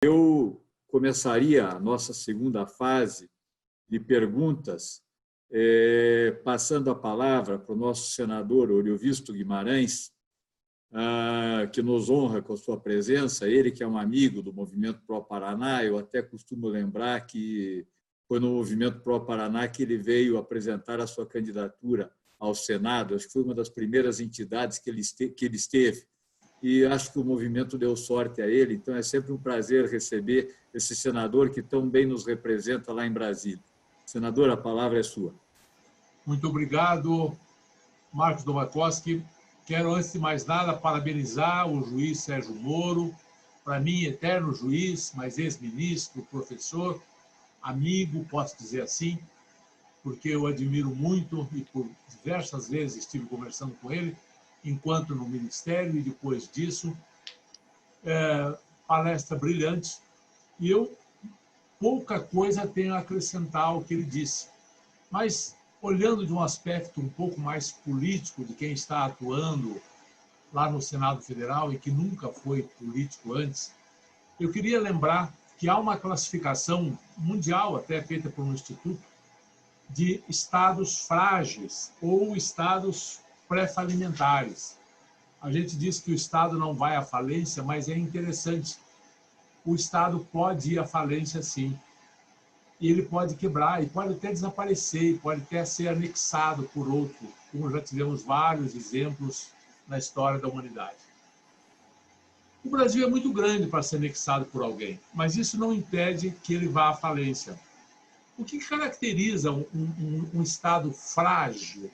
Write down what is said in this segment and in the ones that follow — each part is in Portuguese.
Eu começaria a nossa segunda fase de perguntas, passando a palavra para o nosso senador Oriovisto Guimarães, que nos honra com a sua presença, ele que é um amigo do Movimento Pro Paraná. Eu até costumo lembrar que foi no Movimento Pro Paraná que ele veio apresentar a sua candidatura ao Senado. Acho que foi uma das primeiras entidades que ele esteve, e acho que o movimento deu sorte a ele. Então é sempre um prazer receber esse senador que tão bem nos representa lá em Brasília. Senador, a palavra é sua. Muito obrigado, Marcos Novakoski. Quero, antes de mais nada, parabenizar o juiz Sérgio Moro, para mim, eterno juiz, mas ex-ministro, professor, amigo, posso dizer assim, porque eu admiro muito e por diversas vezes estive conversando com ele, enquanto no Ministério e depois disso. Palestra brilhante. E eu pouca coisa tenho a acrescentar ao que ele disse. Mas, olhando de um aspecto um pouco mais político de quem está atuando lá no Senado Federal e que nunca foi político antes, eu queria lembrar que há uma classificação mundial, até feita por um instituto, de estados frágeis ou estados pré-falimentares. A gente diz que o Estado não vai à falência, mas é interessante. O Estado pode ir à falência, sim. E ele pode quebrar, e pode até desaparecer, e pode até ser anexado por outro, como já tivemos vários exemplos na história da humanidade. O Brasil é muito grande para ser anexado por alguém, mas isso não impede que ele vá à falência. O que caracteriza um Estado frágil?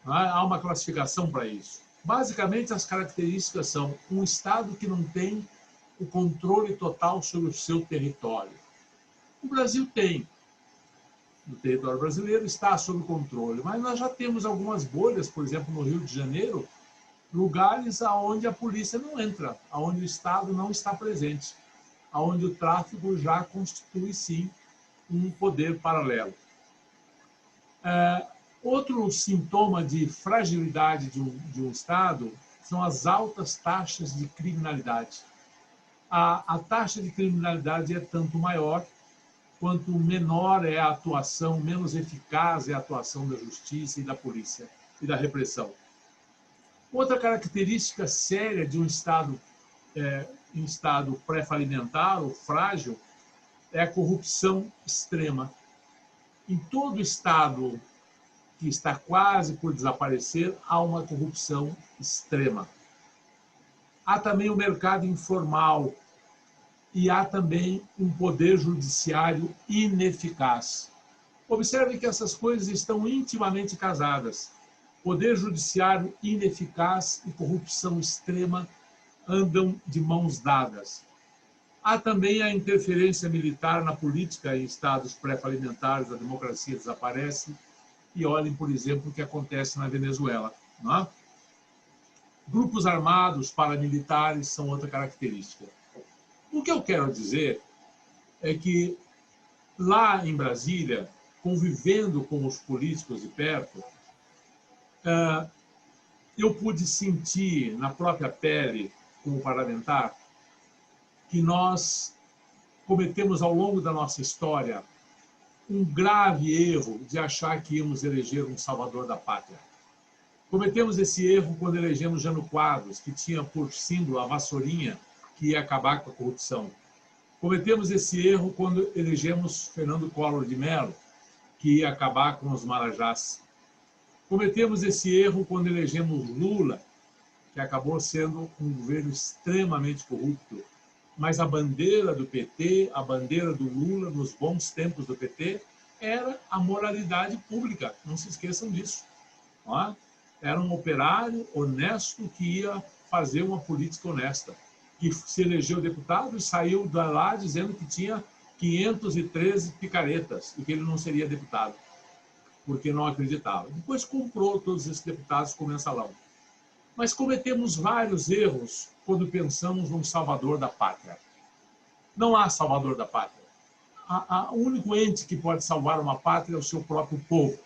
Há uma classificação para isso. Basicamente, as características são um Estado que não tem o controle total sobre o seu território. O Brasil tem. O território brasileiro está sob controle, mas nós já temos algumas bolhas, por exemplo, no Rio de Janeiro, lugares onde a polícia não entra, onde o Estado não está presente, onde o tráfico já constitui, sim, um poder paralelo. Outro sintoma de fragilidade de um Estado são as altas taxas de criminalidade. A taxa de criminalidade é tanto maior quanto menor é a atuação, menos eficaz é a atuação da justiça e da polícia e da repressão. Outra característica séria de um Estado em estado pré-falimentar ou frágil é a corrupção extrema. Em todo Estado que está quase por desaparecer, há uma corrupção extrema. Há também o mercado informal e há também um poder judiciário ineficaz. Observe que essas coisas estão intimamente casadas. Poder judiciário ineficaz e corrupção extrema andam de mãos dadas. Há também a interferência militar na política em estados pré-falimentares, a democracia desaparece. E olhem, por exemplo, o que acontece na Venezuela. Não é? Grupos armados, paramilitares, são outra característica. O que eu quero dizer é que, lá em Brasília, convivendo com os políticos de perto, eu pude sentir na própria pele, como parlamentar, que nós cometemos ao longo da nossa história um grave erro de achar que íamos eleger um salvador da pátria. Cometemos esse erro quando elegemos Jânio Quadros, que tinha por símbolo a vassourinha, que ia acabar com a corrupção. Cometemos esse erro quando elegemos Fernando Collor de Mello, que ia acabar com os marajás. Cometemos esse erro quando elegemos Lula, que acabou sendo um governo extremamente corrupto. Mas a bandeira do PT, a bandeira do Lula, nos bons tempos do PT, era a moralidade pública. Não se esqueçam disso. Não é? Era um operário honesto que ia fazer uma política honesta, que se elegeu deputado e saiu de lá dizendo que tinha 513 picaretas e que ele não seria deputado, porque não acreditava. Depois comprou todos esses deputados com mensalão. Mas cometemos vários erros quando pensamos num salvador da pátria. Não há salvador da pátria. O único ente que pode salvar uma pátria é o seu próprio povo.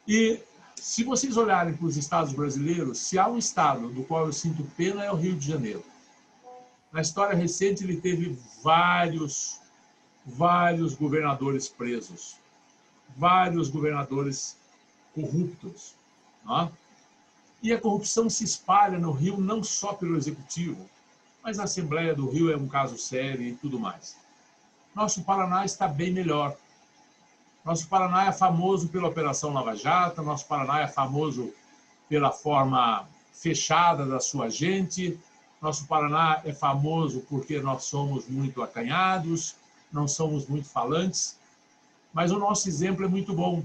E se vocês olharem para os estados brasileiros, se há um estado do qual eu sinto pena é o Rio de Janeiro. Na história recente, ele teve vários governadores presos, vários governadores corruptos. Né? E a corrupção se espalha no Rio não só pelo Executivo, mas a Assembleia do Rio é um caso sério e tudo mais. Nosso Paraná está bem melhor. Nosso Paraná é famoso pela Operação Lava Jato, nosso Paraná é famoso pela forma fechada da sua gente, nosso Paraná é famoso porque nós somos muito acanhados, não somos muito falantes, mas o nosso exemplo é muito bom.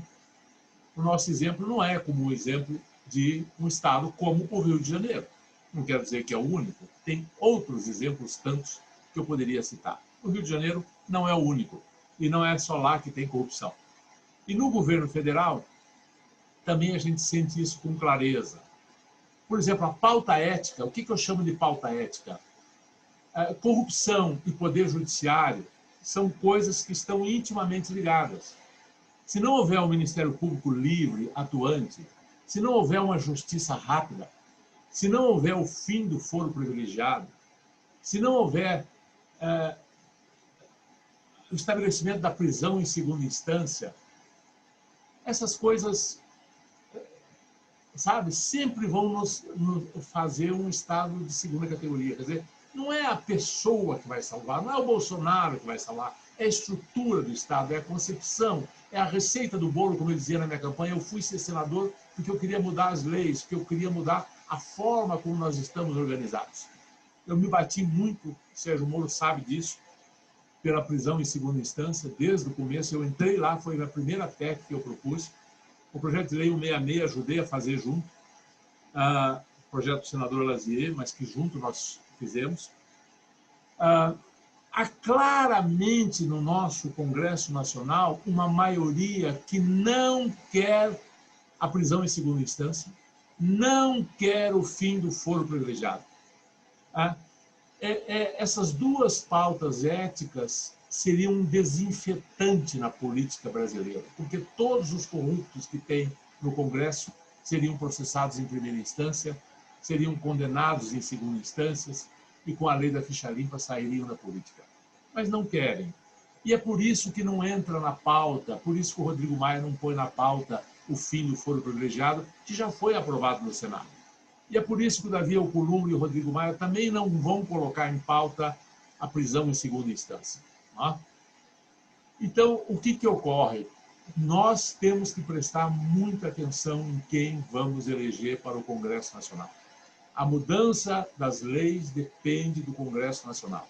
O nosso exemplo não é como o exemplo de um estado como o Rio de Janeiro. Não quero dizer que é o único. Tem outros exemplos, tantos, que eu poderia citar. O Rio de Janeiro não é o único. E não é só lá que tem corrupção. E no governo federal, também a gente sente isso com clareza. Por exemplo, a pauta ética. O que eu chamo de pauta ética? Corrupção e poder judiciário são coisas que estão intimamente ligadas. Se não houver um Ministério Público livre, atuante, se não houver uma justiça rápida, se não houver o fim do foro privilegiado, se não houver o estabelecimento da prisão em segunda instância, essas coisas, sabe, sempre vão nos fazer um Estado de segunda categoria. Quer dizer, não é a pessoa que vai salvar, não é o Bolsonaro que vai salvar, é a estrutura do Estado, é a concepção, é a receita do bolo, como eu dizia na minha campanha. Eu fui ser senador porque eu queria mudar as leis, porque eu queria mudar a forma como nós estamos organizados. Eu me bati muito, o Sérgio Moro sabe disso, pela prisão em segunda instância, desde o começo. Eu entrei lá, foi a primeira PEC que eu propus. O projeto de lei 166 ajudei a fazer junto, o projeto do senador Lazier, mas que junto nós fizemos. Há claramente no nosso Congresso Nacional uma maioria que não quer a prisão em segunda instância, não quer o fim do foro privilegiado. Essas duas pautas éticas seriam um desinfetante na política brasileira, porque todos os corruptos que tem no Congresso seriam processados em primeira instância, seriam condenados em segunda instância e, com a lei da ficha limpa, sairiam da política. Mas não querem. E é por isso que não entra na pauta, por isso que o Rodrigo Maia não põe na pauta o fim do foro privilegiado, que já foi aprovado no Senado. E é por isso que o Davi Alcolumbre e o Rodrigo Maia também não vão colocar em pauta a prisão em segunda instância. Tá? Então, o que ocorre? Nós temos que prestar muita atenção em quem vamos eleger para o Congresso Nacional. A mudança das leis depende do Congresso Nacional.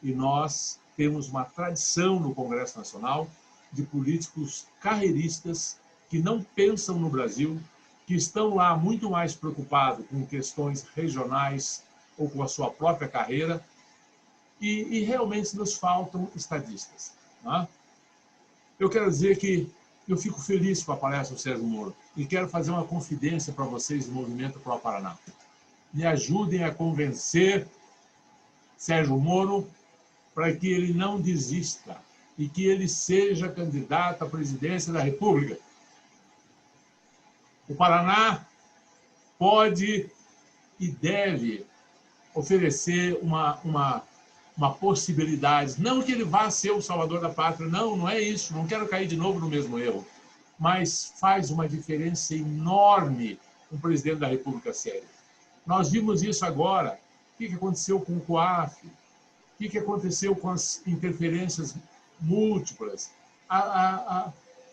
E nós temos uma tradição no Congresso Nacional de políticos carreiristas que não pensam no Brasil, que estão lá muito mais preocupados com questões regionais ou com a sua própria carreira, e realmente nos faltam estadistas. Né? Eu quero dizer que eu fico feliz com a palestra do Sérgio Moro e quero fazer uma confidência para vocês do Movimento Pro Paraná. Me ajudem a convencer Sérgio Moro para que ele não desista e que ele seja candidato à presidência da República. O Paraná pode e deve oferecer uma possibilidade. Não que ele vá ser o salvador da pátria, não é isso. Não quero cair de novo no mesmo erro. Mas faz uma diferença enorme um presidente da República sério. Nós vimos isso agora. O que aconteceu com o COAF? O que aconteceu com as interferências múltiplas?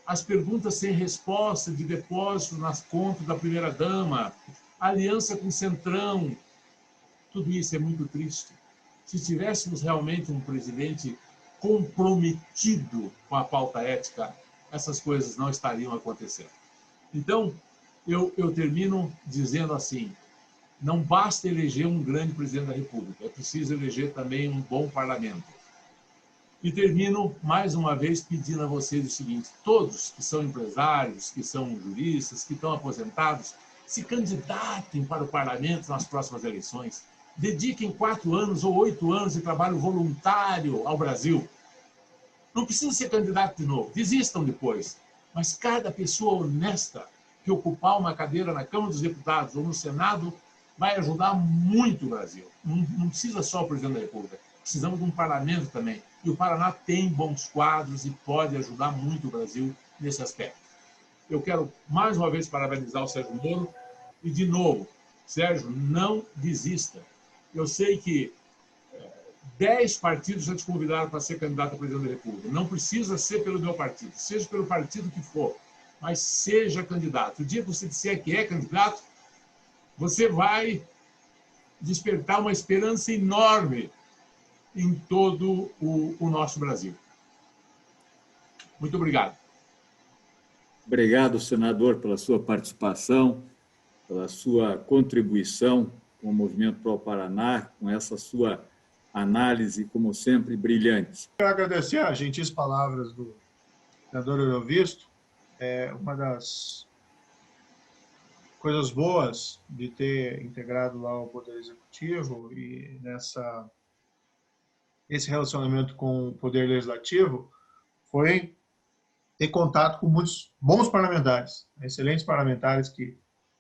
As perguntas sem resposta de depósito nas contas da primeira-dama, a aliança com o Centrão, tudo isso é muito triste. Se tivéssemos realmente um presidente comprometido com a pauta ética, essas coisas não estariam acontecendo. Então, eu termino dizendo assim, não basta eleger um grande presidente da República, é preciso eleger também um bom parlamento. E termino, mais uma vez, pedindo a vocês o seguinte, todos que são empresários, que são juristas, que estão aposentados, se candidatem para o parlamento nas próximas eleições. Dediquem 4 anos ou 8 anos de trabalho voluntário ao Brasil. Não precisa ser candidato de novo, desistam depois. Mas cada pessoa honesta que ocupar uma cadeira na Câmara dos Deputados ou no Senado vai ajudar muito o Brasil. Não precisa só o presidente da República, precisamos de um parlamento também. E o Paraná tem bons quadros e pode ajudar muito o Brasil nesse aspecto. Eu quero, mais uma vez, parabenizar o Sérgio Moro. E, de novo, Sérgio, não desista. Eu sei que 10 partidos já te convidaram para ser candidato a presidente da República. Não precisa ser pelo meu partido, seja pelo partido que for, mas seja candidato. O dia que você disser que é candidato, você vai despertar uma esperança enorme em todo o nosso Brasil. Muito obrigado. Obrigado, senador, pela sua participação, pela sua contribuição com o Movimento Pro Paraná, com essa sua análise, como sempre, brilhante. Quero agradecer as gentis palavras do senador Eurovisto. É uma das coisas boas de ter integrado lá o Poder Executivo e esse relacionamento com o Poder Legislativo foi ter contato com muitos bons parlamentares, excelentes parlamentares que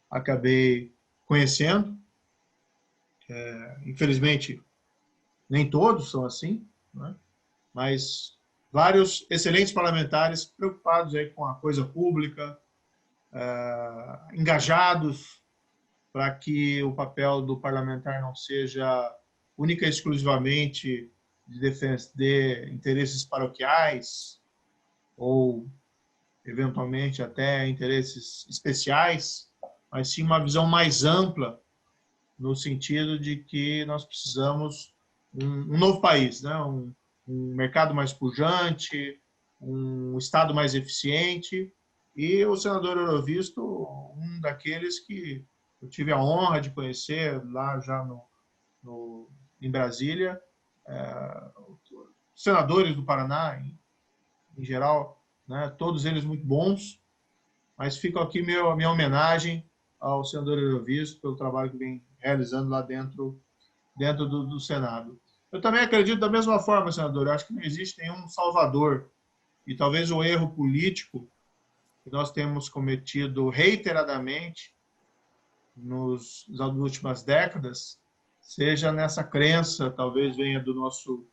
acabei conhecendo. Infelizmente, nem todos são assim, né? Mas vários excelentes parlamentares preocupados aí com a coisa pública, engajados para que o papel do parlamentar não seja única e exclusivamente de defender interesses paroquiais ou, eventualmente, até interesses especiais, mas sim uma visão mais ampla, no sentido de que nós precisamos um novo país, né? Um mercado mais pujante, um Estado mais eficiente. E o senador Eurovisto, um daqueles que eu tive a honra de conhecer lá já em Brasília, senadores do Paraná, em geral, né? Todos eles muito bons, mas fica aqui minha homenagem ao senador Eurovisto pelo trabalho que vem realizando lá dentro do Senado. Eu também acredito da mesma forma, senador, eu acho que não existe nenhum salvador, e talvez o erro político que nós temos cometido reiteradamente nas últimas décadas seja nessa crença, talvez venha do nosso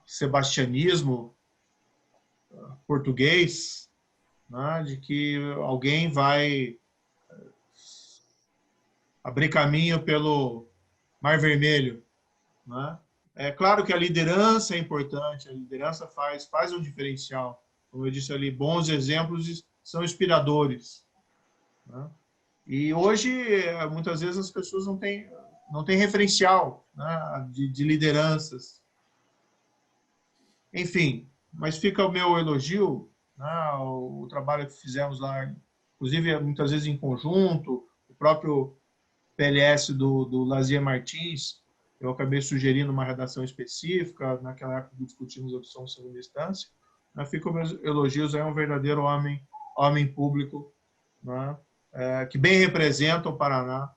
sebastianismo português, né, de que alguém vai abrir caminho pelo Mar Vermelho, né? É claro que a liderança é importante, a liderança faz um diferencial. Como eu disse ali, bons exemplos são inspiradores, né? E hoje, muitas vezes, as pessoas não têm referencial, né, de lideranças. Enfim, mas fica o meu elogio, né, o trabalho que fizemos lá, inclusive muitas vezes em conjunto, o próprio PLS do Lazier Martins, eu acabei sugerindo uma redação específica, naquela época discutimos a opção de segunda instância. Fica meus elogios, é um verdadeiro homem público, né, que bem representa o Paraná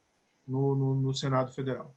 no Senado Federal.